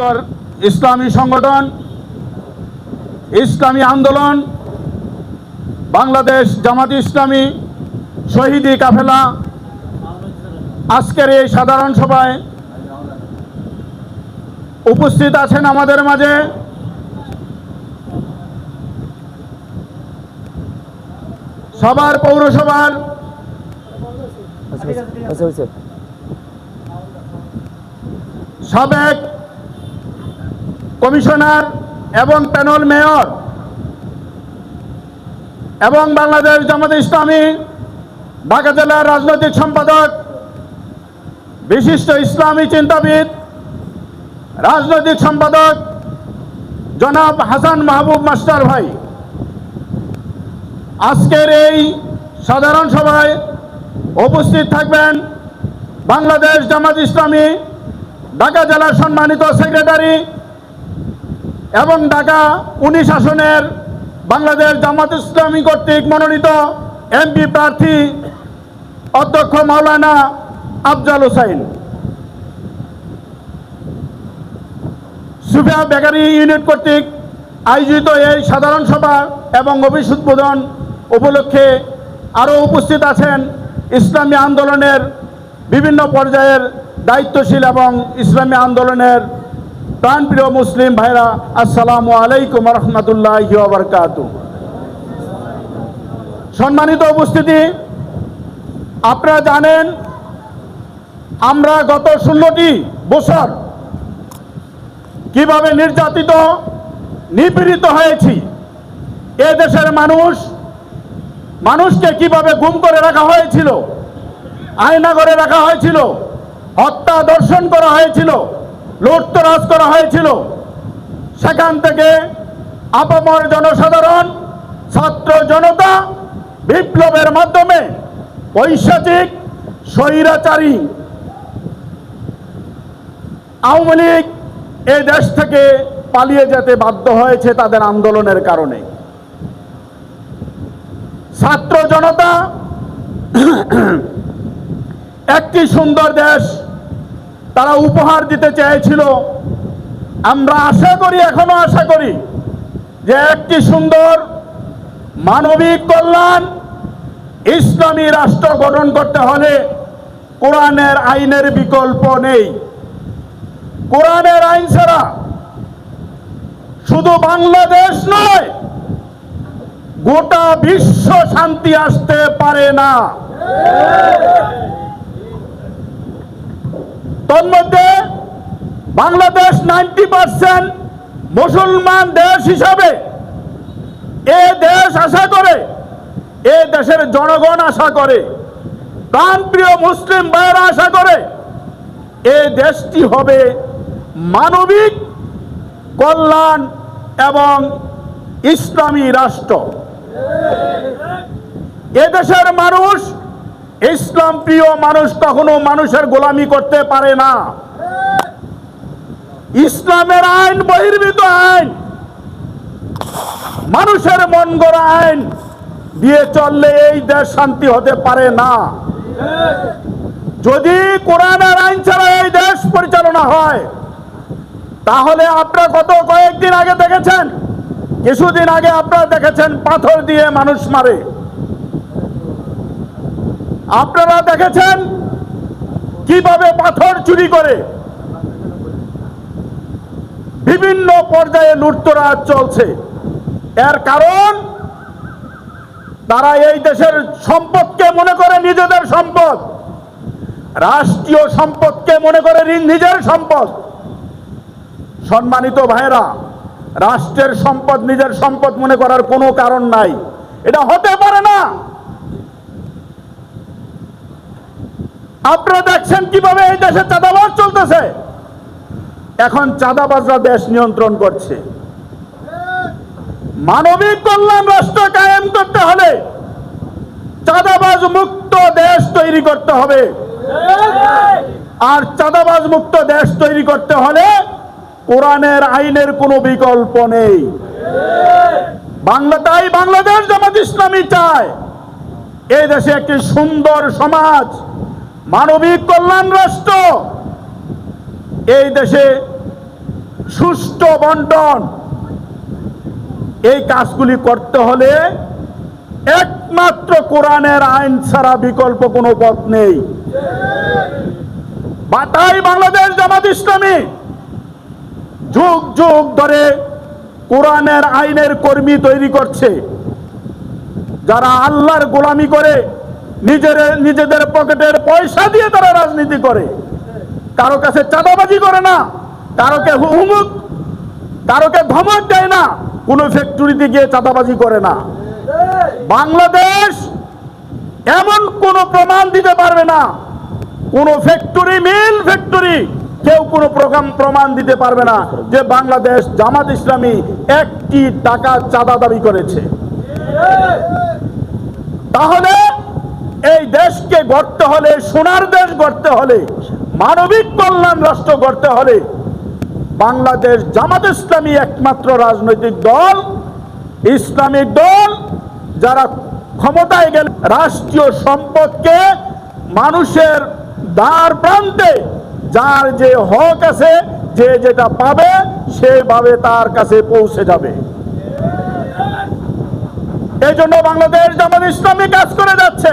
বৃহত্তর ইসলামী সংগঠন ইসলামী আন্দোলন বাংলাদেশ জামাত ইসলামী শহীদি কাফেলা আজকের এই সাধারণ সভায় উপস্থিত আছেন আমাদের মাঝে সবার পৌরসভার সাবেক কমিশনার এবং প্যানেল মেয়র এবং বাংলাদেশ জামাত ইসলামী ঢাকা জেলার রাজনৈতিক সম্পাদক বিশিষ্ট ইসলামী চিন্তাবিদ রাজনৈতিক সম্পাদক জনাব হাসান মাহবুব মাস্টার ভাই আজকের এই সাধারণ সভায় উপস্থিত থাকবেন বাংলাদেশ জামাত ইসলামী ঢাকা জেলার সম্মানিত সেক্রেটারি এবং ঢাকা 19 আসনের বাংলাদেশ জামাত ইসলামী কর্তৃক মনোনীত এমপি প্রার্থী অধ্যক্ষ মাওলানা আফজাল হোসেন, সুফিয়া বেকারি ইউনিট কর্তৃক আয়োজিত এই সাধারণ সভা এবং অফিস উদ্বোধন উপলক্ষে আরও উপস্থিত আছেন ইসলামী আন্দোলনের বিভিন্ন পর্যায়ের দায়িত্বশীল এবং ইসলামী আন্দোলনের প্রাণপ্রিয় মুসলিম ভাইরা। আসসালামু আলাইকুম রহমতুল্লাহি ওয়া বারাকাতুহু। সম্মানিত উপস্থিতি, আপনারা জানেন আমরা গত 16টি বছর কিভাবে নির্যাতিত নিপীড়িত হয়েছি, এ দেশের মানুষকে কিভাবে গুম করে রাখা হয়েছিল, আয়না করে রাখা হয়েছিল, হত্যা দর্শন করা হয়েছিল, লুটতরাজ করা হয়েছিল। সেখান থেকে আপামর জনসাধারণ ছাত্র জনতা বিপ্লবের মাধ্যমে পৈশাচিক স্বৈরাচারী আওয়ামী লীগ এই দেশ থেকে পালিয়ে যেতে বাধ্য হয়েছে তাদের আন্দোলনের কারণে। ছাত্র জনতা একটি সুন্দর দেশ তারা উপহার দিতে চেয়েছিল। আমরা আশা করি, এখনো আশা করি যে একটি সুন্দর মানবিক কল্যাণ ইসলামী রাষ্ট্র গঠন করতে হলে কোরআনের আইনের বিকল্প নেই। কোরআনের আইন ছাড়া শুধু বাংলাদেশ নয়, গোটা বিশ্ব শান্তি আসতে পারে না। তন্মধ্যে বাংলাদেশ 90% মুসলমান দেশ হিসাবে এ দেশ আশা করে, এ দেশের জনগণ আশা করে, প্রাণপ্রিয় মুসলিম ভাইয়েরা আশা করে এ দেশটি হবে মানবিক কল্যাণ এবং ইসলামী রাষ্ট্র। এ দেশের মানুষ, ইসলাম প্রিয় মানুষ কখনো মানুষের গোলামি করতে পারে না। ইসলামের আইন বহির্ভূত আইন, মানুষের মন গড়া আইন দিয়ে চললে এই দেশ শান্তি হতে পারে না। যদি কোরআনের আইন ছাড়া এই দেশ পরিচালনা হয়, তাহলে আপনারা কয়েকদিন আগে দেখেছেন, কিছুদিন আগে আপনারা দেখেছেন পাথর দিয়ে মানুষ মারে। আপনারা দেখেছেন কিভাবে পাথর চুরি করে বিভিন্ন পর্যায়ে লুটতরাজ চলছে। এর কারণ তারা এই দেশের সম্পদকে মনে করে নিজেদের সম্পদ, রাষ্ট্রীয় সম্পদকে মনে করে নিজের সম্পদ। সম্মানিত ভাইরা, রাষ্ট্রের সম্পদ নিজের সম্পদ মনে করার কোনো কারণ নাই, এটা হতে পারে না। আপনারা দেখছেন কিভাবে এই দেশে চাঁদাবাজ চলতেছে। এখন চাঁদাবাজরা দেশ নিয়ন্ত্রণ করছে। মানবিক কল্যাণ রাষ্ট্র কায়েম করতে হলে চাঁদাবাজ মুক্ত দেশ তৈরি করতে হবে। আর চাঁদাবাজ মুক্ত দেশ তৈরি করতে হলে কোরআনের আইনের কোনো বিকল্প নেই। তাই বাংলাদেশ জামাত ইসলামী চায় এই দেশে একটি সুন্দর সমাজ, মানবিক কল্যাণ রাষ্ট্র। এই দেশে সুষ্ঠু বন্টন, এই কাজগুলি করতে হলে একমাত্র কোরআনের আইন ছাড়া বিকল্প কোনো পথ নেই। তাই বাংলাদেশ জামাত ইসলামী যুগ যুগ ধরে কোরআনের আইনের কর্মী তৈরি করছে, যারা আল্লাহর গোলামি করে নিজেদের পকেটের পয়সা দিয়ে তারা রাজনীতি করে, কারো কাছে চাঁদাবাজি করে না, কারোকে ধমক দেয় না, কোনো ফ্যাক্টরিতে গিয়ে চাঁদাবাজি করে না। বাংলাদেশ এমন কোন প্রমাণ দিতে পারবে না, কোন মিল ফ্যাক্টরি কেউ কোনো প্রমাণ দিতে পারবে না যে বাংলাদেশ জামাত ইসলামী একটি টাকা চাঁদা দাবি করেছে। তাহলে এই দেশকে গড়তে হলে, সোনার দেশ গড়তে হলে, মানবিক কল্যাণ রাষ্ট্র গড়তে হলে বাংলাদেশ জামাত ইসলামী একমাত্র রাজনৈতিক দল, ইসলামিক দল, যারা ক্ষমতায় গেলে রাষ্ট্রীয় সম্পদকে মানুষের দ্বার প্রান্তে যার যে হক আছে, যে যেটা পাবে সেভাবে তার কাছে পৌঁছে যাবে। এই জন্য বাংলাদেশ জামাত ইসলামী কাজ করে যাচ্ছে।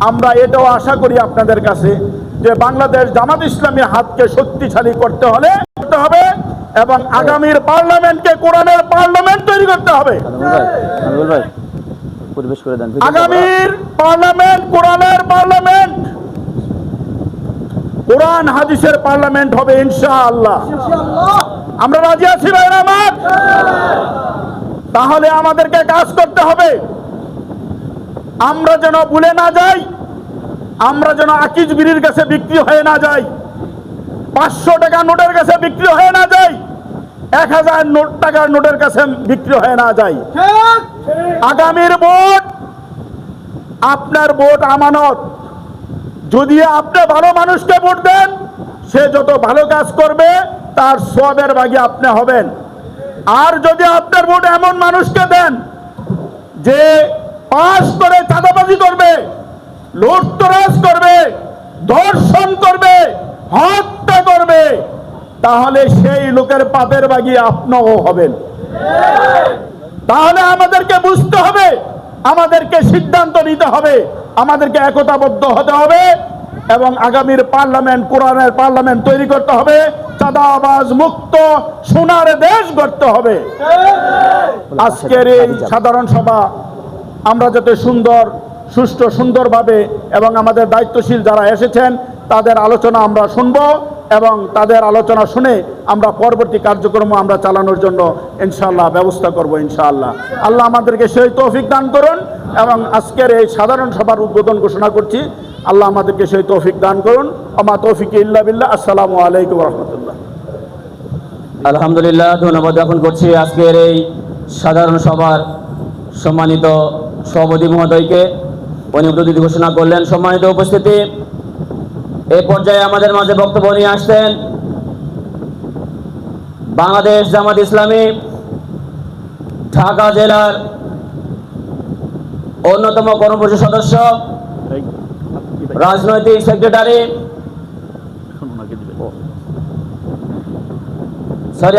আমরা এটাও আশা করি আপনাদের কাছে যে বাংলাদেশ জামাত ইসলামী হাতকে শক্তিশালী করতে হবে এবং আগামীর পার্লামেন্টকে কোরআনের পার্লামেন্ট তৈরি করতে হবে। আগামীর পার্লামেন্ট কোরআনের পার্লামেন্ট, কোরআন হাদিসের পার্লামেন্ট হবে ইনশাআল্লাহ। আমরা রাজি আছি ভাইরা আমার? তাহলে আমাদেরকে কাজ করতে হবে, আমরা যেন ভুলে না যাই, আমরা যেন আকিজ বিড়ির কাছে বিক্রি হয়ে না যাই, 500 টাকা নোটের কাছে বিক্রি হয়ে না যাই, 1000 টাকার নোটের কাছে বিক্রি হয়ে না যাই। আগামীর ভোট, আপনার ভোট আমানত। যদি আপনি ভালো মানুষকে ভোট দেন, সে যত ভালো কাজ করবে তার সওয়াবের ভাগী আপনি হবেন। আর যদি আপনার ভোট এমন মানুষকে দেন যে পাস করে চাঁদাবাজি করবে, লুটতরাজ করবে, ধর্ষণ করবে, হত্যা করবে, তাহলে সেই লোকের পাপের ভাগী আপনিও হবেন। তাহলে আমাদেরকে বুঝতে হবে, আমাদেরকে সিদ্ধান্ত নিতে হবে, আমাদেরকে একতাবদ্ধ হতে হবে এবং আগামীর পার্লামেন্ট কোরআনের পার্লামেন্ট তৈরি করতে হবে, চাঁদাবাজ মুক্ত সোনার দেশ গড়তে হবে। আজকের এই সাধারণ সভা আমরা যাতে সুষ্ঠু সুন্দরভাবে এবং আমাদের দায়িত্বশীল যারা এসেছেন তাদের আলোচনা আমরা শুনব এবং তাদের আলোচনা শুনে আমরা পরবর্তী কার্যক্রম আমরা চালানোর জন্য ইনশাআল্লাহ ব্যবস্থা করব ইনশাআল্লাহ। আল্লাহ আমাদেরকে সেই তৌফিক দান করুন এবং আজকের এই সাধারণ সভার উদ্বোধন ঘোষণা করছি। আল্লাহ আমাদেরকে সেই তৌফিক দান করুন। আমা তৌফিক ইল্লা বিল্লাহ। আসসালামু আলাইকুম ওয়া রাহমাতুল্লাহ। আলহামদুলিল্লাহ, ধন্যবাদ জ্ঞাপন করছি আজকের এই সাধারণ সভার সম্মানিত সভাপতি মহোদয়কে। উনি উদ্বোধনী ঘোষণা করলেন। সম্মানিত উপস্থিতি, এই পর্যায়ে আমাদের মাঝে বক্তব্য নিয়ে আসছেন বাংলাদেশ জামাত ইসলামী ঢাকা জেলার অন্যতম কর্মপরিষদ সদস্য, রাজনৈতিক সেক্রেটারি,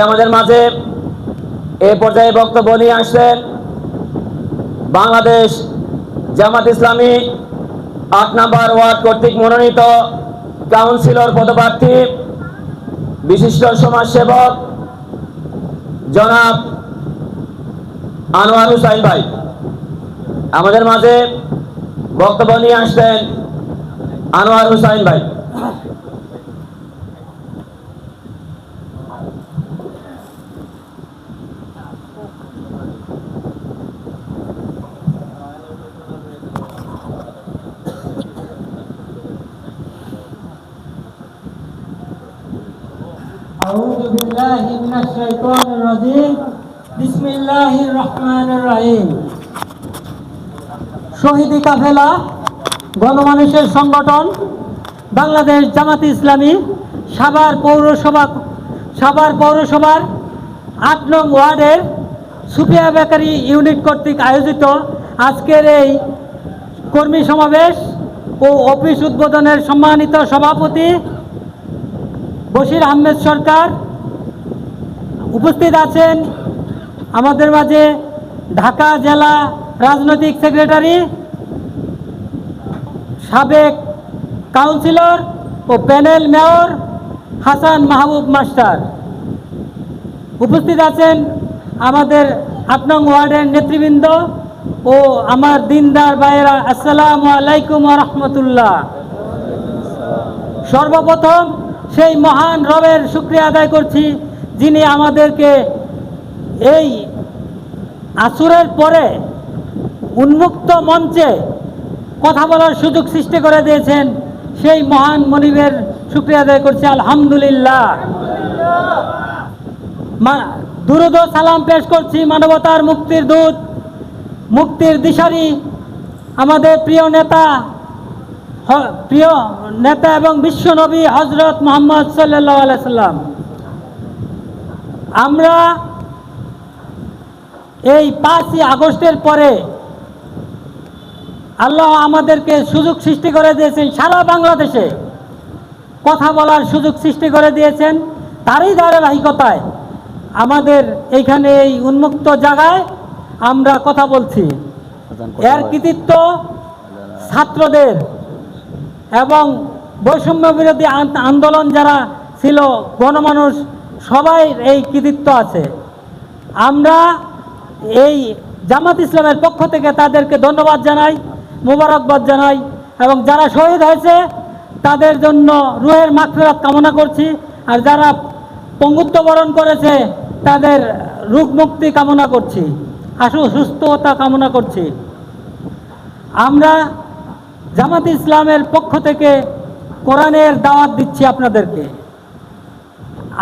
আমাদের মাঝে এই পর্যায়ে বক্তব্য নিয়ে আসছেন বাংলাদেশ জামাত ইসলামী 8 নম্বর ওয়ার্ড কর্তৃক মনোনীত কাউন্সিলর পদপ্রার্থী, বিশিষ্ট সমাজসেবক জনাব আনোয়ার হুসাইন ভাই। আমাদের মাঝে বক্তব্য নিয়ে আসছেন আনোয়ার হুসাইন ভাই। أعوذ بالله من الشيطان الرجيم بسم الله الرحمن الرحيم। শহীদি কাফেলা গণমানুষের সংগঠন বাংলাদেশ জামাত ইসলামী সাভার পৌরসভার 8 নং ওয়ার্ডের সুফিয়া বেকারি ইউনিট কর্তৃক আয়োজিত আজকের এই কর্মী সমাবেশ ও অফিস উদ্বোধনের সম্মানিত সভাপতি বশির আহমেদ সরকার উপস্থিত আছেন আমাদের মাঝে ঢাকা জেলা রাজনৈতিক সেক্রেটারি, সাবেক কাউন্সিলর ও প্যানেল মেয়র হাসান মাহবুব মাস্টার। উপস্থিত আছেন আমাদের ৮ নং ওয়ার্ডের নেতৃবৃন্দ ও আমার দিনদার ভাইয়েরা। আসসালামু আলাইকুম ওয়া রাহমাতুল্লাহ। সর্বপ্রথম সেই মহান রবের শুকরিয়া আদায় করছি, যিনি আমাদেরকে এই আসরের পরে উন্মুক্ত মঞ্চে কথা বলার সুযোগ সৃষ্টি করে দিয়েছেন। সেই মহান মনিবের শুকরিয়া আদায় করছি, আলহামদুলিল্লাহ। দুরূদ ও সালাম পেশ করছি মানবতার মুক্তির দূত, মুক্তির দিশারি, আমাদের প্রিয় নেতা এবং বিশ্বনবী হযরত মুহাম্মদ সাল্লাল্লাহু আলাইহি সাল্লাম। আমরা এই 5ই আগস্টের পরে আল্লাহ আমাদেরকে সুযোগ সৃষ্টি করে দিয়েছেন, সারা বাংলাদেশে কথা বলার সুযোগ সৃষ্টি করে দিয়েছেন। তারই ধারাবাহিকতায় আমাদের এইখানে এই উন্মুক্ত জায়গায় আমরা কথা বলছি। এর কৃতিত্ব ছাত্রদের এবং বৈষম্য বিরোধী আন্দোলন যারা ছিল, গণমানুষ, সবাই এই কৃতিত্ব আছে। আমরা এই জামাত ইসলামের পক্ষ থেকে তাদেরকে ধন্যবাদ জানাই, মোবারকবাদ জানাই এবং যারা শহীদ হয়েছে তাদের জন্য রুহের মাগফিরাত কামনা করছি। আর যারা পঙ্গুত্ব বরণ করেছে তাদের রোগ মুক্তি কামনা করছি, সুস্থতা কামনা করছি। আমরা জামাত ইসলামের পক্ষ থেকে কোরআনের দাওয়াত দিচ্ছি আপনাদেরকে।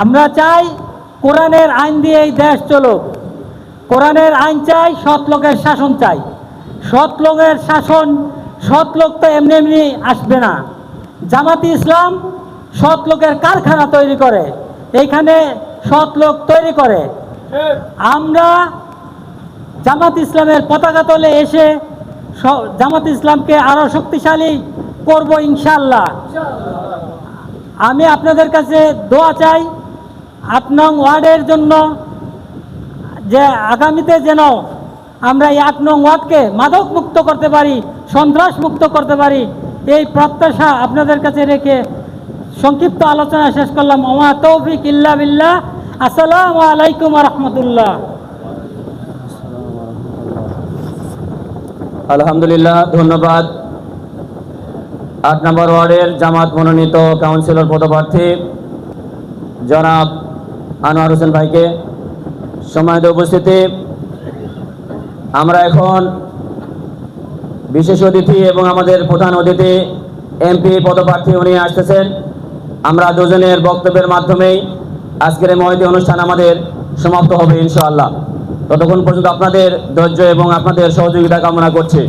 আমরা চাই কোরআনের আইন দিয়ে এই দেশ চলুক। কোরআনের আইন চাই, সৎ লোকের শাসন চাই। সৎ লোকের শাসন, সৎ লোক তো এমনি এমনি আসবে না। জামাতি ইসলাম সৎ লোকের কারখানা তৈরি করে, এইখানে সৎ লোক তৈরি করে। আমরা জামাত ইসলামের পতাকা তলে এসে জামাত ইসলামকে আরো শক্তিশালী করব ইনশাআল্লাহ। আমি আপনাদের কাছে দোয়া চাই ৮ নং ওয়ার্ডের জন্য, যে আগামীতে যেন আমরা এই ৮ নং ওয়ার্ডকে মাদক মুক্ত করতে পারি, সন্ত্রাস মুক্ত করতে পারি, এই প্রত্যাশা আপনাদের কাছে রেখে সংক্ষিপ্ত আলোচনা শেষ করলাম। ওমা তৌফিক ইল্লা বিল্লাহ। আসসালামু আলাইকুম ওয়া রাহমাতুল্লাহ। আলহামদুলিল্লাহ, ধন্যবাদ। ৮ নম্বর ওয়ার্ডের জামাত মনোনীত কাউন্সিলর পদপ্রার্থী জনাব আনোয়ার হোসেন ভাইকে। সম্মানিত উপস্থিতি, আমরা এখন বিশেষ অতিথি এবং আমাদের প্রধান অতিথি এমপি পদপ্রার্থী উনি আসতেছেন। আমরা দুজনের বক্তব্যের মাধ্যমেই আজকের এই মহতী অনুষ্ঠান আমাদের সমাপ্ত হবে ইনশাআল্লাহ। ততক্ষণ পর্যন্ত আপনাদের ধৈর্য এবং আপনাদের সহযোগিতা কামনা করছি।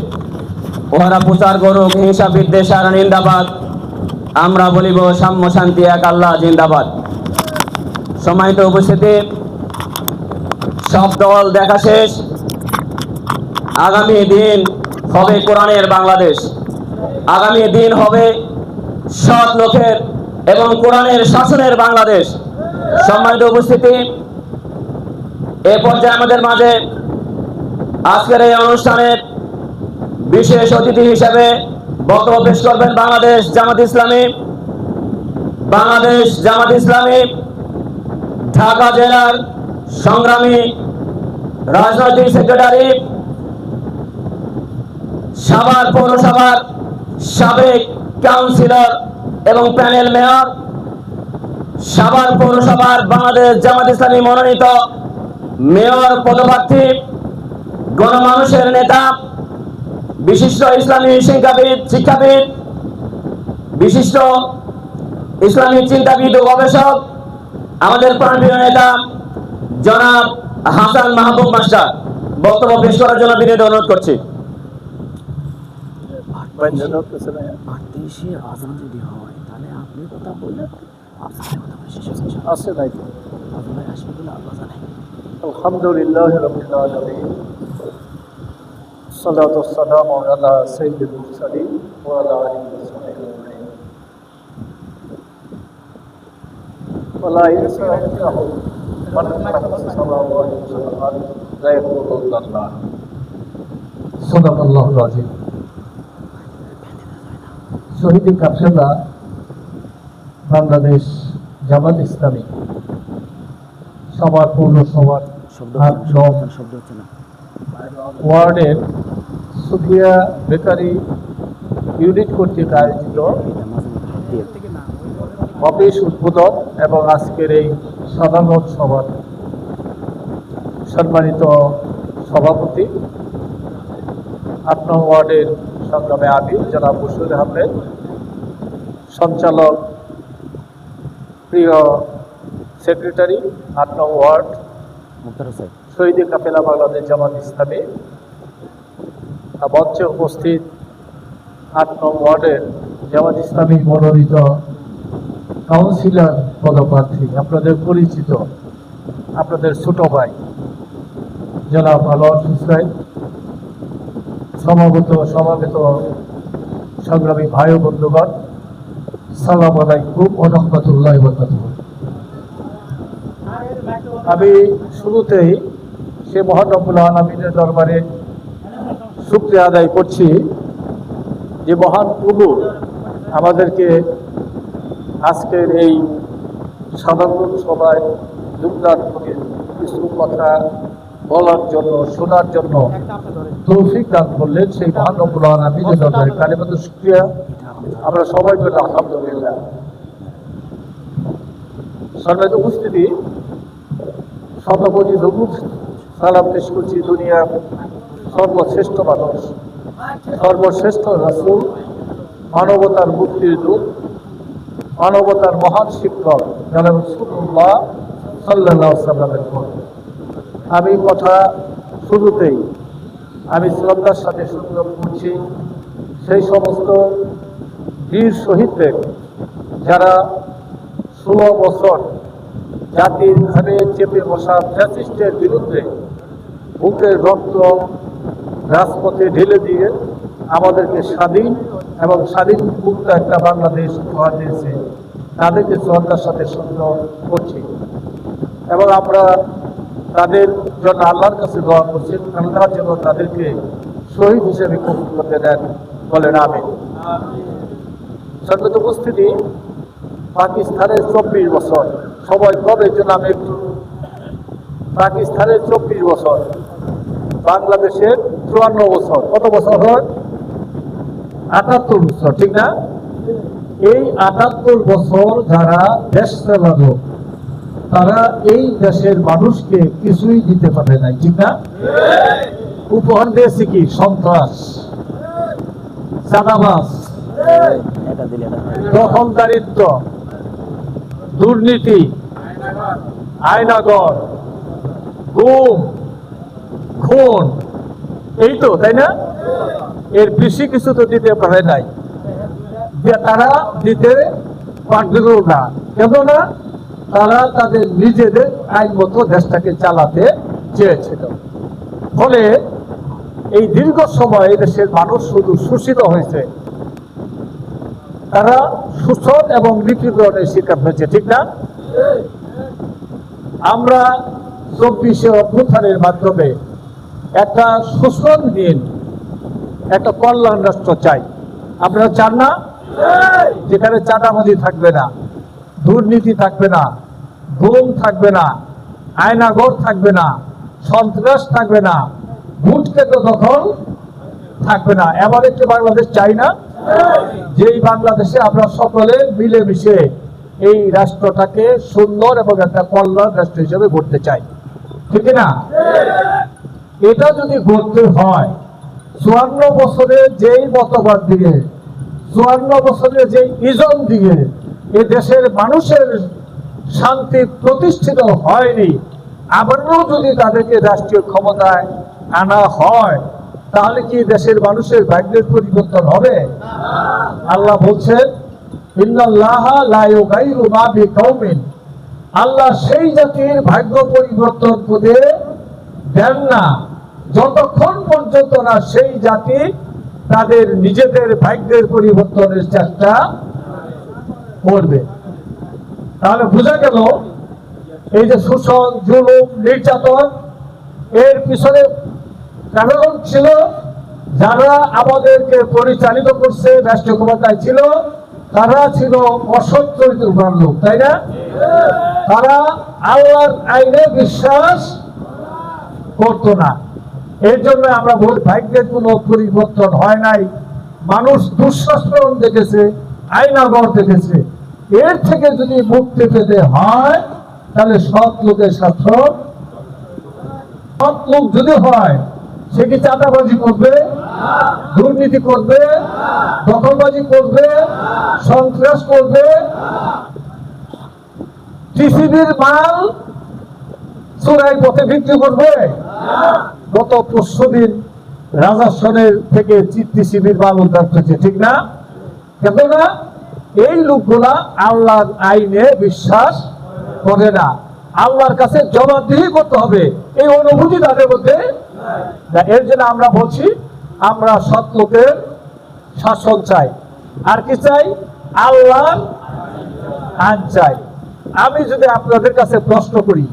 ওহারা প্রচার করুক হিংসা বিদ্বেষ আর নিন্দাবাদ, আমরা বলিব সাম্য শান্তি এক আল্লাহ জিন্দাবাদ। সম্মানিত উপস্থিতি, সব দল দেখা শেষ। আগামী দিন হবে কোরআনের বাংলাদেশ, আগামী দিন হবে সৎ লোকের এবং কোরআনের শাসনের বাংলাদেশ। সম্মানিত উপস্থিতি, এ পর্যায়ে আমাদের মাঝে আজকের এই অনুষ্ঠানের বিশেষ অতিথি হিসেবে বক্তব্য পেশ করবেন বাংলাদেশ জামাত ইসলামী ঢাকা জেলার সংগ্রামী রাজনৈতিক সেক্রেটারি, সাভার পৌরসভার সাবেক কাউন্সিলর এবং প্যানেল মেয়র, সাভার পৌরসভার বাংলাদেশ জামাত ইসলামী মনোনীত মেয়র পদপ্রার্থী, গণমানুষের নেতা, বিশিষ্ট ইসলামী শিক্ষাবিদ, বিশিষ্ট ইসলামী চিন্তাবিদ ও গবেষক, আমাদের প্রাণপ্রিয় নেতা জনাব হাসান মাহবুব মাস্টার বক্তব্য পেশ করার জন্য বিনীত অনুরোধ করছি। আলহামদুলিল্লাহ রাব্বিল আলামিন, সালাতু ওয়াসসালামু আলা সাইয়্যিদিল মুরসালিন ওয়া আলা আলিহি ওয়া সাহবিহি আজমাইন। ولا ينساه من خلق السماوات والأرض لا يقولون الله صدق الله العظيم শহীদ কাফেলা বাংলাদেশ জামাত ইসলামী সবার পৌরসভার ওয়ার্ডের সুফিয়া বেকারি ইউনিট কর্তৃক আয়োজিত অফিস উদ্বোধন এবং আজকের এই সাধারণ সভার সম্মানিত সভাপতি 8 নং ওয়ার্ডের সংগ্রামে আমির জনাব বশির আহমেদ, সঞ্চালক প্রিয় সেক্রেটারি 8 নং ওয়ার্ড শহীদ কাফেলা বাংলাদেশ জামাত ইসলামী, মঞ্চে উপস্থিত 8 নং ওয়ার্ডের জামাত ইসলামী মনোনীত কাউন্সিলর পদপ্রার্থী, আপনাদের পরিচিত আপনাদের ছোট ভাই জনাব আনোয়ার হোসেন, সমাবেত সংগ্রামী ভাই ও বন্ধুগণ, সালাম আলাইকুম ওয়া রাহমাতুল্লাহি ওয়া বারাকাতুহু। আমি শুরুতেই সে মহান রব্বুল আলামিনের দরবারে শুকরিয়া আদায় করছি যে মহান প্রভু আমাদেরকে আজকের এই সাধারণ সভায় যোগদান করে কিছু কথা বলার জন্য, শোনার জন্য তৌফিক দান করলেন। সেই মহান রব্বুল আলামিনের দরবারে কালিমাতু শুকরিয়া আমরা সবাই বলি আলহামদুলিল্লাহ। সম্মানিত উপস্থিতি, শতকোটি দরুদ সালাম পেশ করছি দুনিয়ার সর্বশ্রেষ্ঠ মানুষ, সর্বশ্রেষ্ঠ রাসূল, মানবতার মুক্তির দূত, মানবতার মহান শিক্ষক জনাব রাসূলুল্লাহ সাল্লাল্লাহু আলাইহি ওয়াসাল্লামের উপর। আমি কথা শুরুতেই আমি শ্রদ্ধার সাথে স্মরণ করছি সেই সমস্ত বীর শহীদদের যারা 16 বছর জাতির ঘাড়ে চেপে বসা ফ্যাসিস্টের বিরুদ্ধে বুকের রক্ত রাজপথে ঢেলে দিয়ে আমাদেরকে স্বাধীন এবং স্বাধীন মুক্ত একটা বাংলাদেশ উপহার দিয়েছে, তাদেরকে শ্রদ্ধার সাথে স্মরণ করছি এবং আমরা তাদের জন্য আল্লাহর কাছে দোয়া করছি, আল্লাহ যেন তাদেরকে শহীদ হিসেবে কবুল করতে দেন, বলেন আমিন। সম্মানিত উপস্থিতি, পাকিস্তানের 24 বছর, সবাই কবে জন্য আমি একটু, পাকিস্তানের 24 বছর, বাংলাদেশের 54 বছর, কত বছর হয়? 78 বছর, ঠিক না? এই 78 বছর যারা দেশ চালালো তারা এই দেশের মানুষকে কিছুই দিতে পারে নাই, ঠিক না? উপহার দিয়েছে কি? সন্ত্রাস, চাঁদাবাজ, দখলদারিত্ব, দুর্নীতি, আয়নাগর, গুম, খুন, এই তো, তাই না? এর বেশি কিছু তো দিতে পারে নাই, যে তারা দিতে পারল না। কেন না? তারা তাদের নিজেদের আইন মতো দেশটাকে চালাতে চেয়েছিল। ফলে এই দীর্ঘ সময় দেশের মানুষ শুধু শোষিত হয়েছে, তারা শোষণ এবং নিপীড়নের শিকার হয়েছে, ঠিক না? আমরা 24শে অভ্যুত্থানের মাধ্যমে একটা শোষণহীন একটা কল্যাণ রাষ্ট্র চাই। আপনারা চান না? যেখানে চাঁদাবাজি থাকবে না, দুর্নীতি থাকবে না, গুম থাকবে না, আয়নাঘর থাকবে না, সন্ত্রাস থাকবে না, ভোটকেন্দ্র দখল থাকবে না, এমন একটি বাংলাদেশ চাই না? যেই বাংলাদেশে আমরা সকলে মিলেমিশে এই রাষ্ট্রটাকে সুন্দর এবং একটা কল্যাণ রাষ্ট্র হিসেবে গড়তে চাই, ঠিক না? এটা যদি গড়তে হয় 54 বছরে যেই মতবাদ দিয়ে, 54 বছরে যেই ইজন দিয়ে এ দেশের মানুষের শান্তি প্রতিষ্ঠিত হয়নি, আবারও যদি তাদেরকে রাষ্ট্রীয় ক্ষমতায় আনা হয়, তাহলে কি দেশের মানুষের ভাগ্যের পরিবর্তন হবে? আল্লাহ বলছেন, ইন্নাল্লাহা লা ইউগাইরু মা বিকাউমিন, আল্লাহ সেই জাতির ভাগ্য পরিবর্তন করে দেন না যতক্ষণ পর্যন্ত না সেই জাতি তাদের নিজেদের ভাগ্যের পরিবর্তনের চেষ্টা করবে। তাহলে বোঝা গেল এই যে শোষণ, জুলুম, নির্যাতন, এর পিছনে কারণ ছিল যারা আমাদেরকে পরিচালিত করছে, রাষ্ট্রীয় ক্ষমতায় ছিল, তারা ছিল অসৎ চরিত্রবান লোক, তাই না? তারা আল্লাহর আইনে বিশ্বাস করতো না। এর জন্য আমরা বলি ভাগ্যের কোনো পরিবর্তন হয় নাই। মানুষ দুঃশাসন দেখেছে, আইনাগর দেখেছে। এর থেকে যদি মুক্তি পেতে হয় তাহলে সৎ লোকের শাসন। সৎ লোক যদি হয় সে কি চাঁদাবাজি করবে, দুর্নীতি করবে, দখলবাজি করবে, সন্ত্রাস করবে, টিসিবির মাল চোরাই পথে বিক্রি করবে? গত ৫০ দিন রাজাসনের থেকে টিসিবির মাল উদ্ধার করেছে, ঠিক না? কেননা এই লোকগুলা আল্লাহর আইনে বিশ্বাস করে না। আল্লাহর কাছে জবাবদিহি করতে হবে, এই অনুভূতি তাদের মধ্যে। এর জন্য আমরা বলছি আমরা সৎ লোকের শাসন চাই। আর কি চাই? আল্লাহর আইন চাই। আমি যদি আপনাদের কাছে প্রশ্ন করি,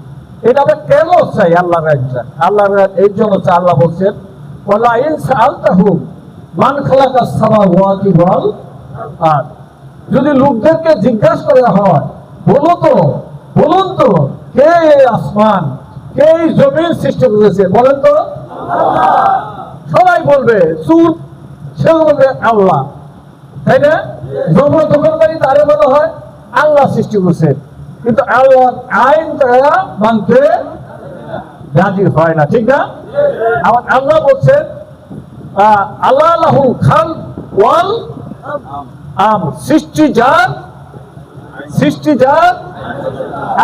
এটা আমরা কেন চাই? আল্লাহর আইন চাই। আল্লাহর আইন এই জন্য চাই, আল্লাহ বলছেন ওয়ালা ইন সাআলতাহুম মান খালাকাস সামাওয়াতি ওয়াল আরদ। যদি লোকদেরকে জিজ্ঞাসা করা হয়, বলুন তো কে আসমান, কে জমিন সৃষ্টি করেছে, বলেন তো? সবাই বলবে চুপ, সে বলবে আল্লাহ, তাই না? জবর দখলকারী তারে বলা হয় আল্লাহ সৃষ্টি করছে, কিন্তু আল্লাহর আইন তারা মানতে রাজি হয় না, ঠিক না? আল্লাহ বলছেন আল্লাহ লাহুল খালক ওয়াল আমর, সৃষ্টি যার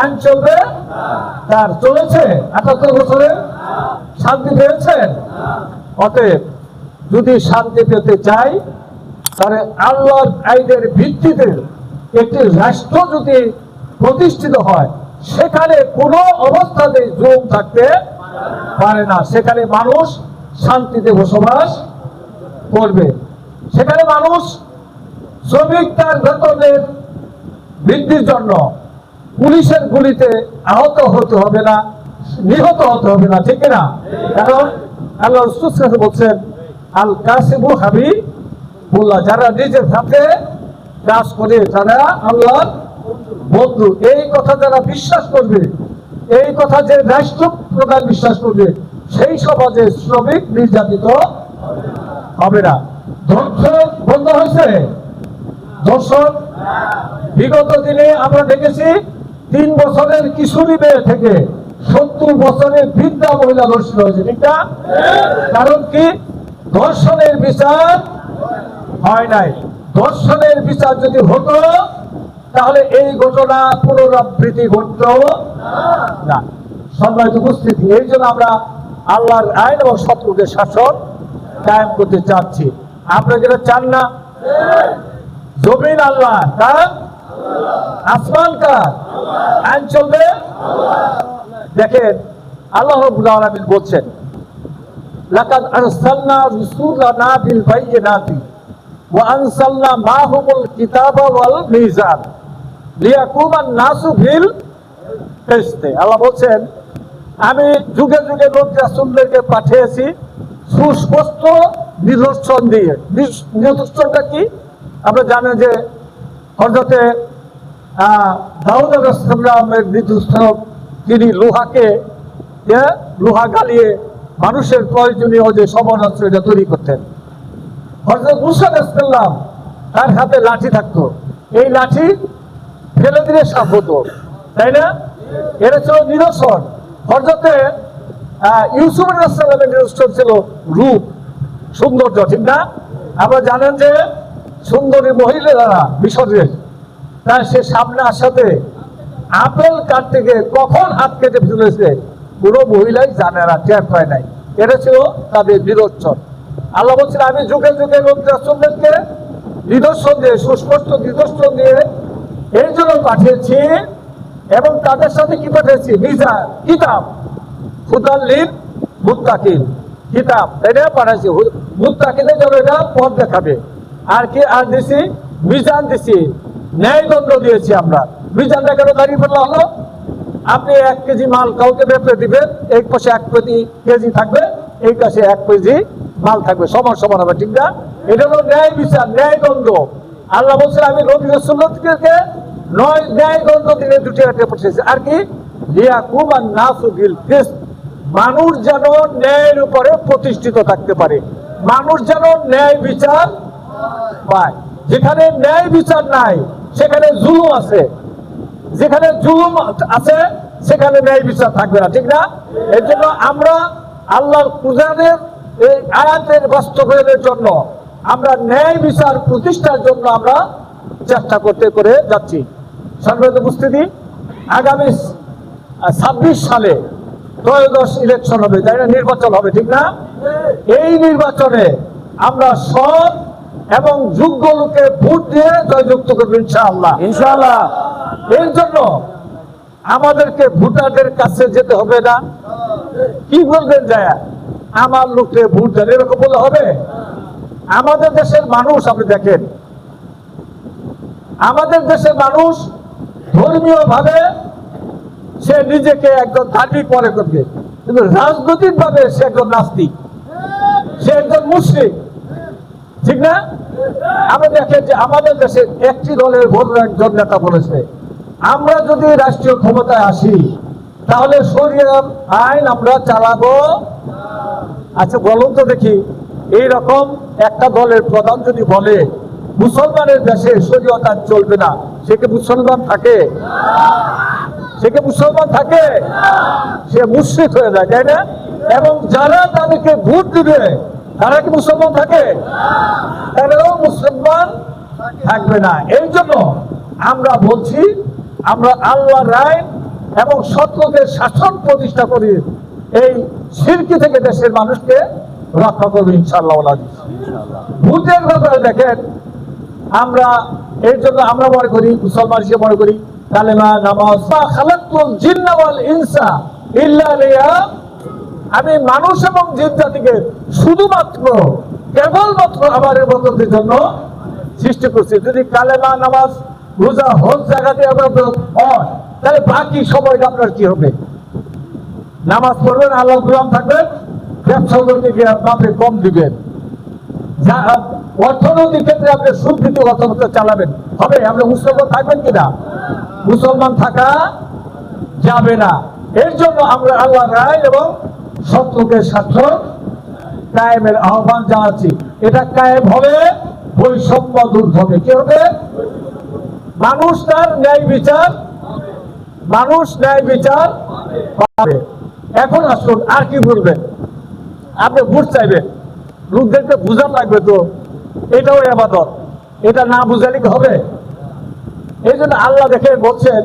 আইন চলবে তার। চলেছে ৭৮ বছরে? শান্তি পেয়েছেন? অতএব যদি শান্তি পেতে চাই তাহলে আল্লাহর আইনের ভিত্তিতে একটি রাষ্ট্র যদি প্রতিষ্ঠিত হয়, সেখানে কোনো অবস্থাতে জুলুম থাকতে পারে না। সেখানে মানুষ শান্তিতে বসবাস করবে। সেখানে মানুষ শ্রমিক তার বেতনের বৃদ্ধির জন্য পুলিশের গুলিতে আহত হতে হবে না, নিহত হতে হবে না, ঠিক না? কারণ আল্লাহ রাসূল বলছেন আল কাসিবু হাবিবুল্লাহ, যারা নিজের হাতে কাজ করে তারা আল্লাহর বন্ধু। এই কথা যারা বিশ্বাস করবে, এই কথা যে রাষ্ট্র প্রধান বিশ্বাস করবে, সেই সমাজে শ্রমিক নির্যাতিত হবে না। ধর্ষণ বন্ধ হয়েছে? ধর্ষণ বিগত দিনে আমরা দেখেছি ৩ বছরের কিশোরী মেয়ে থেকে ৭০ বছরের বৃদ্ধা মহিলা ধর্ষিত হয়েছে, ঠিক না? কারণ কি? ধর্ষণের বিচার হয় নাই। ধর্ষণের বিচার যদি হতো তাহলে এই ঘটনা পুনরাবৃত্তি ঘটত না। সম্মানিত উপস্থিতি, এই জন্য আমরা আল্লাহর আইন এবং সৎ লোকের শাসন কায়েম করতে চাচ্ছি। আপনারা যেটা চান না? জমিন আল্লাহ, কার? আসমান কার? আইন চলবে। দেখেন আল্লাহ রাব্বুল আলামিন বলছেন লাকাদ আরসালনা রুসুলানা বিল বাইয়িনাতি ওয়া আনসালনা মাহুমুল কিতাবা ওয়াল মিজান লিয়াকুমান নাসু বিল কিসতে। আল্লাহ বলছেন আমি যুগে যুগে লোক রাসূলদেরকে পাঠিয়েছি সুস্পষ্ট নিদর্শন দিয়ে। নিদর্শনটা কি? আমরা জানেন যে হযরতে দাউদ আলাইহিস সালামের নিদর্শন, তিনি লোহা গালিয়ে মানুষের প্রয়োজনীয় যে সমরাস্ত্র এটা তৈরি করতেন। হযরত মূসা আলাইহিস সালাম তার হাতে লাঠি থাকতো, এই লাঠি ফেলে দিলে সাপ হতো, তাই না? এটা ছিল নিদর্শন। হযরতে ইউসুফ আলাইহিস সালামের নিদর্শন ছিল রূপ, সৌন্দর্য, ঠিক না? আমরা জানেন যে সুন্দরী মহিলারা মিশরের, তাই সে সামনে আসাতে আপেল কাটতে গিয়ে কখন হাত কেটে ফেলেছে কোনো মহিলাই জানে না, টের পায় নাই। এটা ছিল তাদের নিদর্শন। আল্লাহ বলছেন আমি যুগে যুগে লোক রাসূলদেরকে নিদর্শন দিয়ে, সুস্পষ্ট নিদর্শন দিয়ে এই জন্য পাঠিয়েছি, এবং তাদের সাথে কি পাঠিয়েছি? মিজান, কিতাব, হুদাল লিল মুত্তাকিন, কিতাব এটা পাঠাইছি মুত্তাকিনদের জন্য, এটা পথ দেখাবে। আর কি আর দিছি? মিজান দিছি, ন্যায়দণ্ড দিয়েছি আমরা। মিজানটা কেন দাঁড়িয়ে ফেলা হলো? আপনি 1 কেজি মাল কাউকে বেচে দিবেন, এই পাশে 1 কেজি থাকবে, এই পাশে 1 কেজি মাল থাকবে, সমান সমান হবে, ঠিক না? এটা হলো ন্যায় বিচার, ন্যায় দ্বন্দ্ব। আল্লাহ বলছেন আমি নবী রাসূলকে ন্যায় দ্বন্দ্ব দিনে দুটি হাতে পাঠিয়েছি। আর কি? লিয়াকুমান নাসু বিল কিসত, মানুষ যেন ন্যায়ের উপরে প্রতিষ্ঠিত থাকতে পারে, মানুষ যেন ন্যায় বিচার পায়। যেখানে ন্যায় বিচার নাই সেখানে জুলুম আছে, যেখানে জুলুম আছে সেখানে ন্যায় বিচার থাকবে না, ঠিক না? এর জন্য আমরা আল্লাহর কুরআনের এই আয়াতের বাস্তবায়নের জন্য আমরা ন্যায় বিচার প্রতিষ্ঠার জন্য আমরা চেষ্টা করতে করে যাচ্ছি। সম্মানিত উপস্থিতি, আগামী 26 সালে ত্রয়োদশ ইলেকশন হবে, তাই না? নির্বাচন হবে, ঠিক না? এই নির্বাচনে আমরা সৎ এবং যোগ্য লোকে ভোট দিয়ে জয়যুক্ত করবো ইনশাআল্লাহ। ইনশাআল্লাহ। এর জন্য আমাদেরকে ভোটারদের কাছে যেতে হবে না। কি বলবেন যায় আমার লোককে ভোট দেন, এরকম বলে হবে? আমাদের দেশের মানুষ, আপনি দেখেন আমাদের দেশের মানুষ ধর্মীয় ভাবে সে নিজেকে একজন ধার্মিক মনে করবে, কিন্তু রাজনৈতিক ভাবে সে একজন নাস্তিক, সে একজন মুশরিক, ঠিক না? আমরা দেখেন যে আমাদের দেশে একটি দলের বড় একজন নেতা বলেছে আমরা যদি রাষ্ট্রীয় ক্ষমতায় আসি তাহলে শরিয়া আইন আমরা চালাবো। আচ্ছা বলুন তো দেখি, এইরকম একটা দলের প্রধান যদি বলে মুসলমানের দেশে শরিয়ত আইন চলবে না, সে কি মুসলমান থাকে? সে কি মুসলমান থাকে? সে মুশরিক হয়ে যায়, তাই না? এবং যারা তাদেরকে ভোট দিবে তারা কি মুসলমান থাকে? তারাও মুসলমান থাকবে না। এই জন্য আমরা বলছি আমরা আল্লাহর আইন এবং সত্যের শাসন প্রতিষ্ঠা করি, এই শিরকি থেকে দেশের মানুষকে রক্ষা করবো ইনশাআল্লাহ। ভোটের ব্যাপারে দেখেন, আমরা এর জন্য আমরা মনে করি, মুসলমান হিসেবে মনে করি কালেমা, নামাজ, খালাকতুল জিন্না ওয়াল ইনসা ইল্লা লিয়াবুদুন, আমি মানুষ এবং জিন জাতিকে শুধুমাত্র কেবলমাত্র আমার ইবাদতের জন্য সৃষ্টি করছি। যদি কালেমা, নামাজ, রোজা, হজ জাকাতে ইবাদত হয় তাহলে বাকি সময়টা আপনার কি হবে? নামাজ পড়বেন, আল্লাহর গোলাম থাকবেন, ব্যবসা করতে গিয়ে আপনি কম দিবেন, অর্থনৈতিক ক্ষেত্রে আপনি সুদভিত্ত অর্থনীতি চালাবেন, হবে? আপনি মুসলমান থাকবেন কিনা? মুসলমান থাকা যাবে না। এর জন্য আমরা আল্লাহর রায় এবং সত্যকে স্বার্থ কায়েমের আহ্বান জানাচ্ছি। এটা কায়েম হবে, বৈষম্য দূর হবে। কি হবে? মানুষ তার ন্যায় বিচার, মানুষ ন্যায় বিচার পাবে। এখন আসুন, আর কি বলবেন? আপনি ভোট চাইবেন, লোকদেরকে বুঝান লাগবে তো, এটাও ইবাদত, এটা না বুঝালে কি হবে? এই জন্য আল্লাহ দেখে বলছেন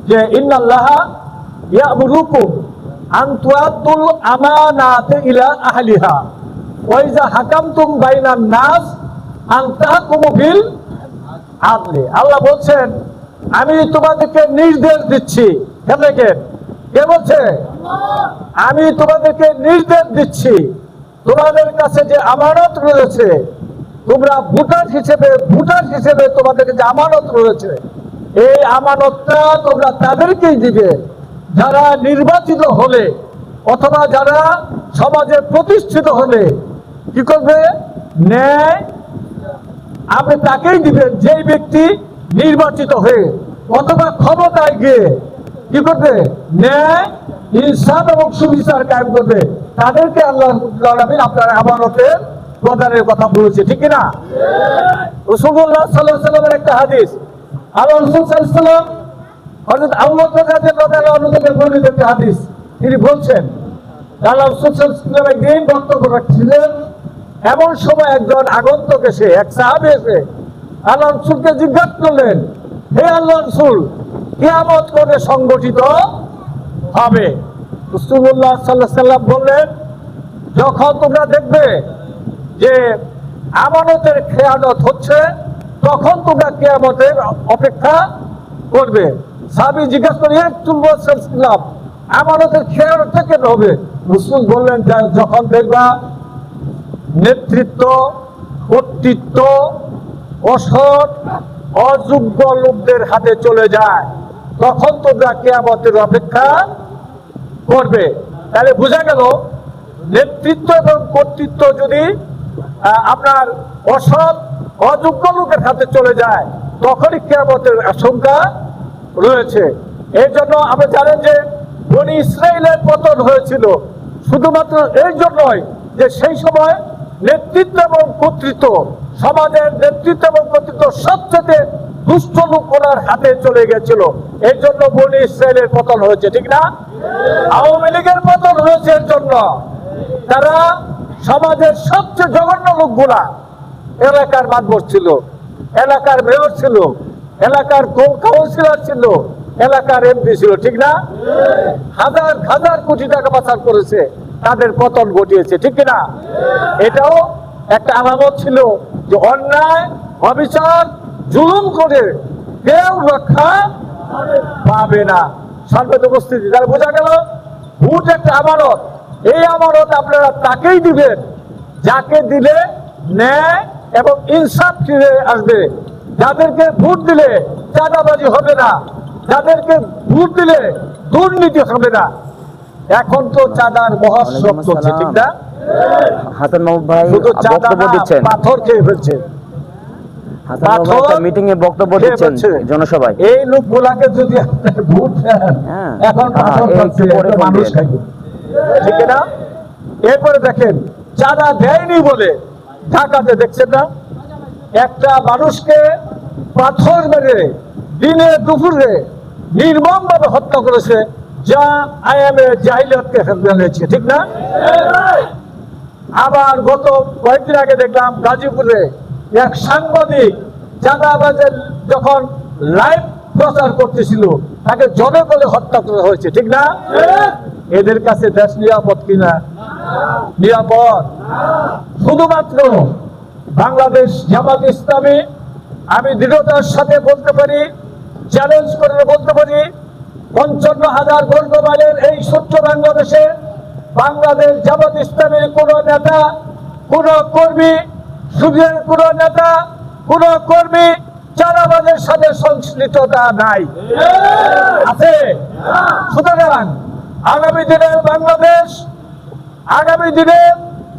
যে ইন্নাল্লাহা ইয়া'মুরুকুম আন তুআদ্দুল আমানাতি ইলা আহলিহা ওয়া ইযা হাকামতুম বাইনান নাস আন তাহকুমু বিল আদলি। আল্লাহ বলছেন আমি তোমাদেরকে নির্দেশ দিচ্ছি। কে বলছে? আমি তোমাদেরকে নির্দেশ দিচ্ছি, তোমাদের কাছে যে আমানত রয়েছে, তোমরা ভোটার হিসেবে তোমাদেরকে যে আমানত রয়েছে, এই আমানতটা তোমরা তাদেরকেই দিবে যারা নির্বাচিত হলে অথবা যারা সমাজে প্রতিষ্ঠিত হলে। কি করবে? ন্যায় আপনি তাকেই দিবেন যেই ব্যক্তি নির্বাচিত হয়ে অথবা ক্ষমতায় গিয়ে কি করবে? ন্যায়, ইনসাফ এবং সুবিচার কায়েম করবে। তাদেরকে আল্লাহ আপনার আমানতের প্রদানের কথা বলেছে, ঠিক কিনা? রাসূলুল্লাহ সাল্লাল্লাহু আলাইহি ওয়াসাল্লামের একটা হাদিস, আল্লাহ রাসূল সাল্লাল্লাহু আলাইহি ওয়াসাল্লাম হযরত আবু বকর রাদিয়াল্লাহু আনহু থেকে বর্ণিত একটা হাদিস, তিনি বলছেন আল্লাহ রাসূল সাল্লাল্লাহু আলাইহি ওয়াসাল্লাম একদিন বক্তব্য রাখছিলেন, এমন সময় একজন আগন্তুক এসে, এক সাহাবী এসে আল্লাহ রাসূলকে জিজ্ঞাসা করলেন, হে আল্লাহর রাসূল, কিয়ামত কবে সংগঠিত হবে? রাসূলুল্লাহ সাল্লাল্লাহু আলাইহি ওয়াসাল্লাম বললেন, যখন তোমরা দেখবে যে আমানতের খেয়ানত হচ্ছে তখন তোমরা কিয়ামতের অপেক্ষা করবে। সাহাবী জিজ্ঞাসা করে, আমানতের খেয়ানতটা কেন হবে? রাসূল বললেন, যখন দেখবা নেতৃত্ব, কর্তৃত্ব অসৎ, অযোগ্য লোকদের হাতে চলে যায়, তখন তোমরা কিয়ামতের অপেক্ষা করবে। তাহলে বোঝা গেল নেতৃত্ব এবং কর্তৃত্ব যদি আপনার অসৎ অযোগ্য লোকের হাতে চলে যায় তখনই কিয়ামতের আশঙ্কা রয়েছে। এই জন্য আমরা জানেন যে বনি ইসরাইলের পতন হয়েছিল শুধুমাত্র এই জন্যই যে সেই সময় নেতৃত্ব এবং কর্তৃত্ব, সমাজের নেতৃত্ব এবং কর্তৃত্ব সবচেয়ে দুষ্ট লোক ওনার হাতে চলে গেছিল, এই জন্য বনি ইসরাইলের পতন হয়েছে, ঠিক না? আওয়ামী লীগের পতন হয়েছে এর জন্য তারা সমাজের সবচেয়ে জঘন্য লোকগুলা এলাকার মাতবর ছিল, এলাকার মেয়র ছিল, এলাকার কাউন্সিলর ছিল, এলাকার এমপি ছিল, ঠিক না? হাজার হাজার কোটি টাকা পাচার করেছে, তাদের পতন ঘটিয়েছে, ঠিক না? এটাও একটা আলামত ছিল যে অন্যায় অবিচার জুলুম করে কেউ রক্ষা পাবে না। সর্বত উপস্থিতি তাহলে বোঝা গেল ভোট একটা আমানত। এই আমানত আপনারা তাকেই দিবেন যাকে দিলে ন্যায় এবং ইনসাফ ফিরে আসবে, যাদেরকে ভোট দিলে চাঁদাবাজি হবে না, যাদেরকে ভোট দিলে দুর্নীতি হবে না। এখন তো চাঁদার মহোৎসব চলছে, ঠিক না? হাসান মাহমুদ ভাই শুধু চাঁদা বক্তব্য না, দিচ্ছেন, পাথর খেয়ে ফেলছে। হাসান মাহমুদ ভাই একটা মিটিং এ বক্তব্য দিচ্ছেন জনসভায়। এই লোকগুলাকে যদি আপনি ভোট দেন হ্যাঁ। এখন পাথর এই খাচ্ছে, একটু পরে এটা মানুষ বলবেন। খাইবে, ঠিক না? এরপরে দেখেন চাঁদা দেয়নি বলে ঢাকাতে দেখছেন না একটা মানুষকে পাথর মেরে দিনে দুপুরে নির্মম ভাবে হত্যা করেছে, যা আইএমএ জাহিলিয়াতকে জানিয়েছে, ঠিক না? আবার গত কয়েকদিন আগে দেখলাম গাজীপুরে এক সাংবাদিক চাঁদাবাজের যখন লাইভ প্রচার করতেছিল তাকে জনগণে হত্যা করা হয়েছে, ঠিক না? এদের কাছে দেশ নিরাপদ কিনা? নিরাপদ। শুধুমাত্র বাংলাদেশ জামাত ইসলামী আমি দৃঢ়তার সাথে বলতে পারি, চ্যালেঞ্জ করে বলতে পারি, 55,000 বর্গ মাইলের এই ছোট্ট বাংলাদেশে বাংলাদেশ জামাত ইসলামের কোন নেতা, কোন কর্মী, সুদের কোন নেতা, কোন কর্মী চাঁদাবাজের সাথে সংশ্লিষ্টতা নাই, আছে? সুতরাং আগামী দিনের বাংলাদেশ, আগামী দিনে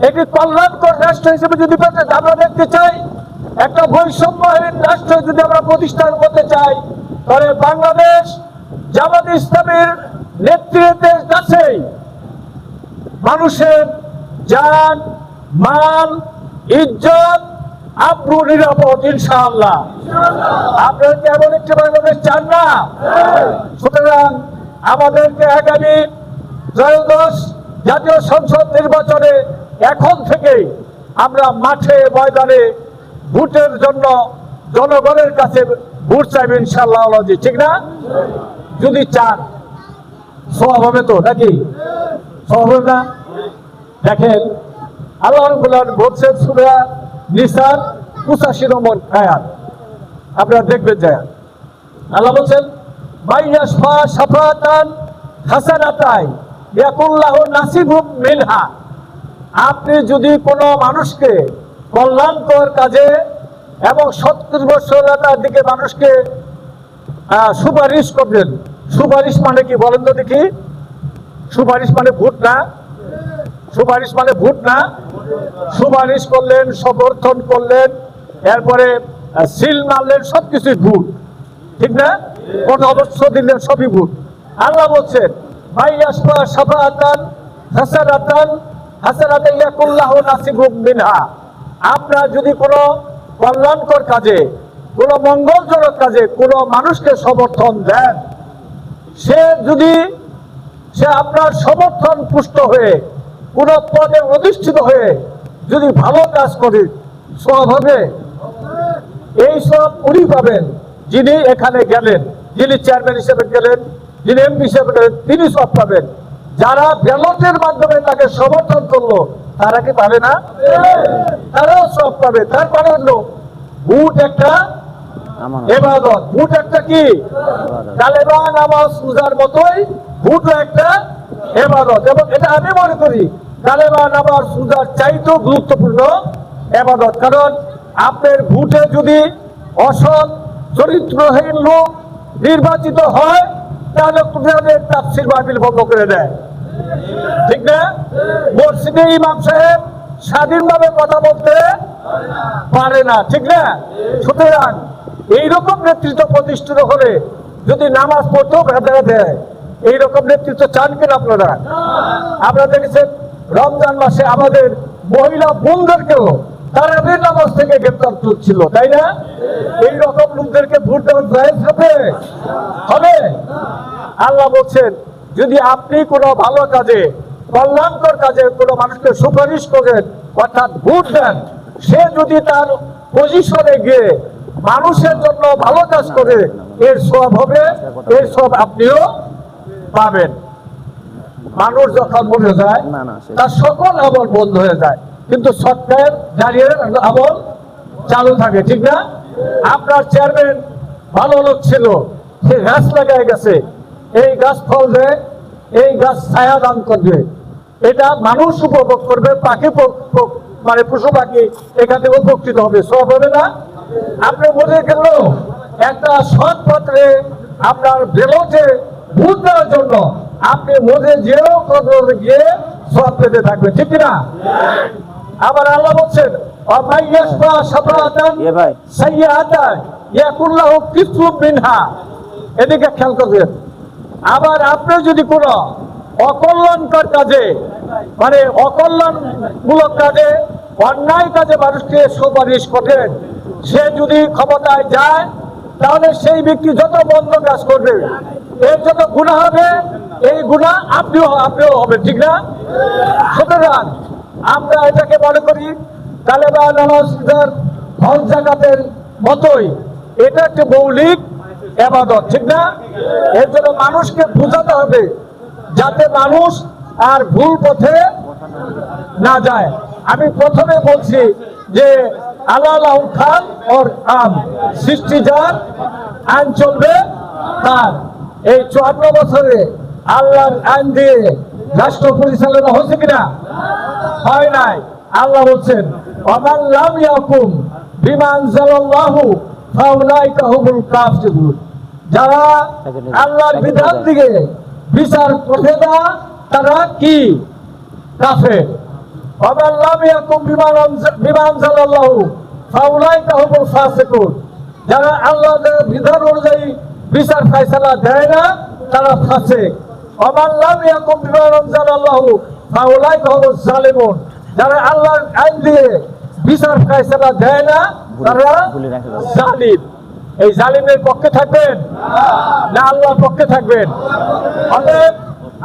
একটি কল্যাণকর রাষ্ট্র হিসেবে যদি আমরা দেখতে চাই, একটা বৈষম্যহীন রাষ্ট্র যদি আমরা প্রতিষ্ঠা করতে চাই, তাহলে বাংলাদেশ জামাত ইসলামের নেতৃত্বের কাছেই মানুষের জান, মাল, ইজ্জত, আব্রু নিরাপদ, ইনশাআল্লাহ। আপনারা কি এমন একটি বাংলাদেশ চান না? সুতরাং আমাদেরকে আগামী ত্রয়োদশ জাতীয় সংসদ নির্বাচনে এখন থেকেই আমরা মাঠে ময়দানে ভোটের জন্য জনগণের কাছে ভোট চাইবে ইনশাআল্লাহ, ঠিক না? যদি চান সওয়াব হবে তো, নাকি? সওয়াব হবে না? দেখেন আল্লাহ রাব্বুল আলামিন বলছেন সূরা নিসার 85 নম্বর আয়াত, আপনারা দেখবেন যায়। আল্লাহ বলছেন মাইয়াশফা শাফাতান হাসানাতাই ইয়াকুল্লাহু নাসিবুম মিনহা। আপনি যদি কোনো মানুষকে কল্যাণকর কাজে এবং 70 বছরের দিকে মানুষকে সুপারিশ করবেন, সুপারিশ মানে কি বলেন তো দেখি? সুপারিশ মানে ভোট না? সুপারিশ মানে ভোট না? সুপারিশ করলেন, সমর্থন করলেন, এরপরে সিল মারলেন, সবকিছুই ভোট, ঠিক না? কোন অবশ্য দিলেন, সবই ভোট। আল্লাহ বলছেন মাইয়াশফা শাফাআতান হাসানাতান হাসানাতান ইয়াকুল্লাহু নাসিবুম মিনহা। আপনারা যদি কোনো কল্যাণকর কাজে, কোনো মঙ্গলজনক কাজে কোনো মানুষকে সমর্থন দেন, সে আপনার সমর্থন পুষ্ট হয়ে কোন পদে অধিষ্ঠিত হয়ে যদি ভালো কাজ করে সওয়াব হবে। এই সব উনি পাবেন যিনি এখানে গেলেন, যিনি চেয়ারম্যান হিসেবে গেলেন, যিনি এমপি হিসেবে গেলেন, তিনি সব পাবেন। যারা ব্যালটের মাধ্যমে তাকে সমর্থন করলো তারা কি পাবে না? তারাও সব পাবে। তার মানে হলো ভোট একটা ইবাদত। ভোট একটা কি? কালেমা নামাজ রোজার মতোই ভোটও একটা ইবাদত, এবং এটা আমি মনে করি কালেমা নামাজ রোজার চাইতেও গুরুত্বপূর্ণ ইবাদত। কারণ আপনার ভোটে যদি অসৎ চরিত্রহীন লোক নির্বাচিত হয় তাহলে কোরআনের তাফসীর মাহফিল বন্ধ করে দেয়, ঠিক না? মসজিদে ইমাম সাহেব স্বাধীনভাবে কথা বলতে পারে না, ঠিক না? সুতরাং এইরকম নেতৃত্ব প্রতিষ্ঠিত হলে যদি নামাজ পড়তেও বাধা দেয়, এইরকম নেতৃত্ব চান কিনা আপনারা? আপনারা দেখেছেন রমজান মাসে আমাদের মহিলা বোনদেরকেও তারাবির নামাজ থেকে গ্রেপ্তার করছিল, তাই না? এইরকম লোকদেরকে ভোট দেওয়ার জায়েজ হবে? আল্লাহ বলছেন, যদি আপনি কোনো ভালো কাজে, কল্যাণকর কাজে কোনো মানুষকে সুপারিশ করেন, অর্থাৎ ভোট দেন, সে যদি তার পজিশনে গিয়ে মানুষের জন্য ভালো কাজ করে, এর সওয়াব হবে, এর সওয়াব আপনিও পাবেন। মানুষ যখন মরে যায় তার সকল আমল বন্ধ হয়ে যায়, কিন্তু সৎকার জারিয়ার আমল চালু থাকে, ঠিক না? আপনার চেয়ারম্যান ভালো লোক ছিল, সে গাছ লাগায় গেছে, এই গাছ ফল দেয়, এই গাছ ছায়া দান করবে, এটা মানুষ উপভোগ করবে, পাখি মানে পশু পাখি এখান থেকে উপকৃত হবে, সব হবে না? আপনি মরে গেল একটা সৎ পত্রে আপনার বেরোতে ভোট দেওয়ার জন্য আপনি মরে যেও গিয়ে সব পেতে থাকবে, ঠিক না? আবার আল্লাহ বলছেন, এদিকে খেয়াল করবেন। আবার আপনি যদি কোনো অকল্যাণকর কাজে, মানে অকল্যাণমূলক কাজে, অন্যায় কাজে মানুষকে সুপারিশ করেন, সে যদি ক্ষমতায় যায় তাহলে সেই ব্যক্তি যত বন্ধ কাজ করবে এর যত গুনাহ হবে, এই গুনাহ আপনিও হবে, ঠিক না? সুতরাং আমরা এটাকে মনে করি কালেমা, নামাজ, হজ, যাকাতের মতোই এটা একটি মৌলিক ইবাদত, ঠিক না? এর জন্য মানুষকে বোঝাতে হবে যাতে মানুষ আর ভুল পথে না যায়। আমি প্রথমে বলছি যে আল্লাহ খান ওর আম, সৃষ্টি যার, আইন চলবে তার। এই 54 বছরে আল্লাহর আইন দিয়ে রাষ্ট্র পরিচালনা হয়েছে কিনা? হয় নাই। আল্লাহ বলছেন, ওয়ামান লাম ইয়াকুম বিমা আনজালাল্লাহু ফাউলাইকা হুমুল কাফিরুন। যারা আল্লাহর বিধান দিয়ে বিচার করে না তারা কি? কাফের। ওয়ামান লাম ইয়াকুম বিমা আনজালাল্লাহু ফাউলাইকা হুমুল ফাসিকুন। যারা আল্লাহর বিধান অনুযায়ী বিচার ফায়সালা দেয় না তারা ফাসিক। ওয়ামান লাম ইয়াকুম বিমা আনজালাল্লাহু ফাউলাইকা হুমুজ জালিমুন। যারা আল্লাহর আইন দিয়ে বিচার ফায়সালা দেয় না তারা জালিম। এই জালিমের পক্ষে থাকবেন না আল্লাহর পক্ষে থাকবেন? অতএব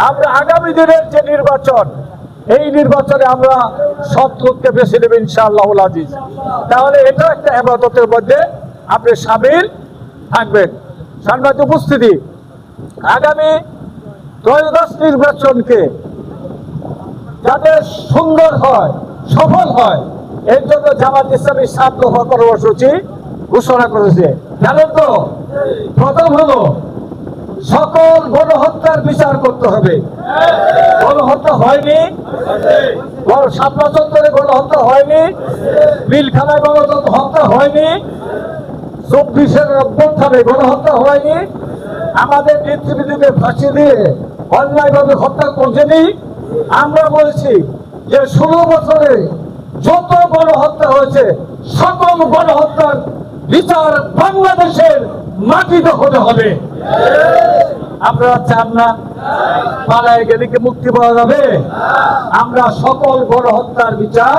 আমরা আগামী দিনের যে নির্বাচন, এই নির্বাচনে আমরা সৎ লোককে বেছে নেব ইনশাআল্লাহুল আজিজ। তাহলে এটা একটা ইবাদতের মধ্যে আপনি শামিল থাকবেন। সম্মানিত উপস্থিতি, আগামী ত্রয়োদশ নির্বাচনকে যাতে সুন্দর হয়, সফল হয়, এর জন্য জামাত ইসলামী 7 দফা কর্মসূচি ঘোষণা করেছে। জানেন তো? প্রথম হলো সকল গণহত্যার বিচার করতে হবে। গণহত্যা হয়নি, 7 গণহত্যা হয়নি, বিলখানায় গণহত্যা হয়নি, 24-এর অভ্যুত্থানে গণহত্যা হয়নি, আমাদের নেতৃবৃন্দকে ফাঁসি দিয়ে অন্যায়ভাবে হত্যা করছেনি। আমরা বলছি যে 16 বছরে যত গণহত্যা হয়েছে সকল গণহত্যার বিচার বাংলাদেশের মাটিতে হতে হবে। আপনারা চান না? পালায় গেলে কি মুক্তি পাওয়া যাবে? আমরা সকল গণহত্যার বিচার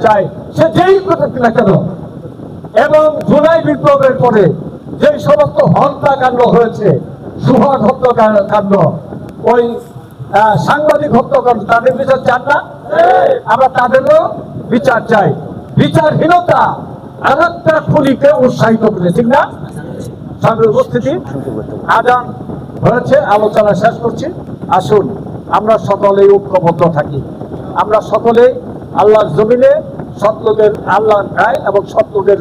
চাই, সে যেই করুক না কেন। এবং জুলাই বিপ্লবের পরে যে সমস্ত হত্যাকাণ্ড হয়েছে, সুহাগ হত্যাকাণ্ড, ওই সাংবাদিক হত্যাকাণ্ড, তাদের বিচার চান না? আমরা তাদেরও বিচার চাই। বিচারহীনতা আর একটা খুনিকে উৎসাহিত করে, ঠিক না? সামনে উপস্থিতি, আজান হয়েছে, আলোচনা শেষ করছি। আসুন আমরা সকলেই ঐক্যবদ্ধ থাকি। আমরা সকলে আল্লাহর জমিনে সৎলোকের, আল্লাহর ন্যায় এবং সৎলোকের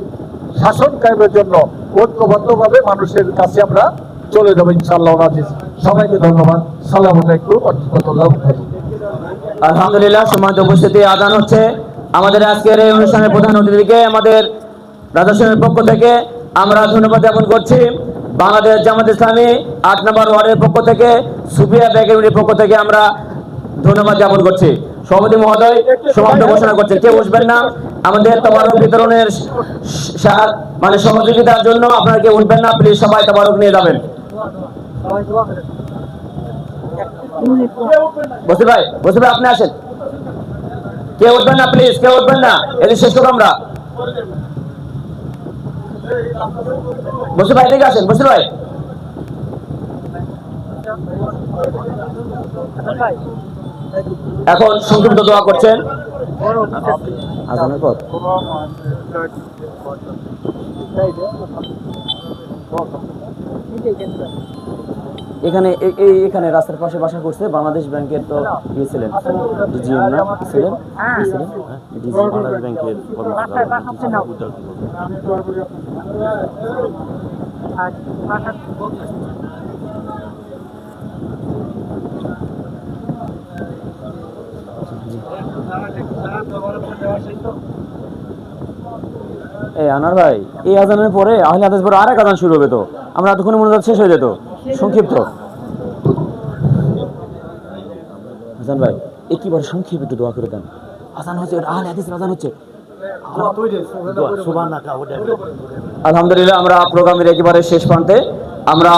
শাসন কায়েমের জন্য ঐক্যবদ্ধভাবে মানুষের কাছে আমরা চলে যাবো ইনশাআল্লাহ আজিজ। সবাইকে ধন্যবাদ। সালাম আলাইকুম ওয়া রাহমাতুল্লাহি ওয়া বারাকাতুহু। আলহামদুলিল্লাহ, সম্মানিত উপস্থিতি, আজান হচ্ছে। আমাদের আজকের এই অনুষ্ঠানের প্রধান অতিথিকে আমাদের রাজা সাহেবের পক্ষ থেকে আমরা ধন্যবাদ জ্ঞাপন করছি। বাংলাদেশ জামাত ইসলামী 8 নম্বর ওয়ার্ডের পক্ষ থেকে, সুফিয়া বেগমের পক্ষ থেকে আমরা ধন্যবাদ জ্ঞাপন করছি। সভাপতি মহোদয় সমাপ্ত ঘোষণা করছেন। কেউ উঠবেন না, আমাদের তাবারক বিতরণের মানে সহযোগিতার জন্য আপনারা কেউ উঠবেন না, প্লিজ সবাই তাবারক নিয়ে যাবেন। বসির ভাই আপনি আসেন, কেউ উঠবেন না প্লিজ, কেউ উঠবেন না, এদিকে শেষ করবো আমরা। বসির ভাই এদিকে আসেন, বসির ভাই। এখন সংক্ষিপ্ত দোয়া করছেন আজানের পর। এখানে এখানে রাস্তার পাশে বাসা করছে বাংলাদেশ ব্যাংকের তো ইয়ে ছিলেন, ডিজিএম না ছিলেন, বাংলাদেশ ব্যাংকের এই আনার ভাই, এই আজানের পরে আহলে হাদিস পরে আরেক আজান শুরু হবে, তো আমরা এতক্ষণে মনে হচ্ছে শেষ হয়ে যেত। সংক্ষিপ্ত হাসান ভাই একেবারে সংক্ষেপ একটু দোয়া করে দেন। আজান হচ্ছে, আহলে হাদিসের আজান হচ্ছে। আলহামদুলিল্লাহ, আমরা প্রোগ্রামের একেবারে শেষ প্রান্তে। আমরা